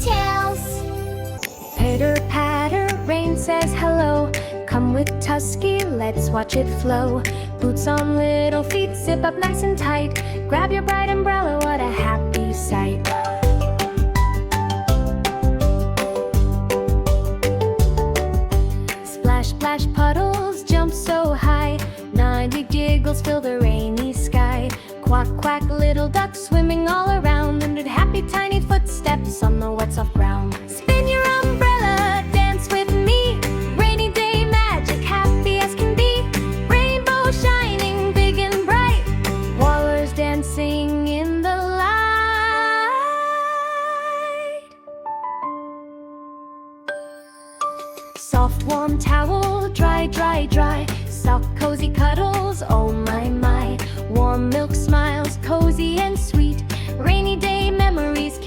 Tuskietales. Pitter patter, rain says hello. Come with Tuskie, let's watch it flow. Boots on little feet, zip up nice and tight. Grab your bright umbrella, what a happy sight. Splash, splash, puddles jump so high. 90 giggles fill the rainy sky. Quack, quack, little ducks swimming all around. Under happy tiny footsteps on the wet soft ground. Spin your umbrella, dance with me. Rainy day magic, happy as can be. Rainbow shining big and bright. Wallers dancing in the light. Soft warm towel, dry, dry, dry. Soft cozy cuddles, oh my, my. Warm milk smiles, cozy and sweet. Rainy day memories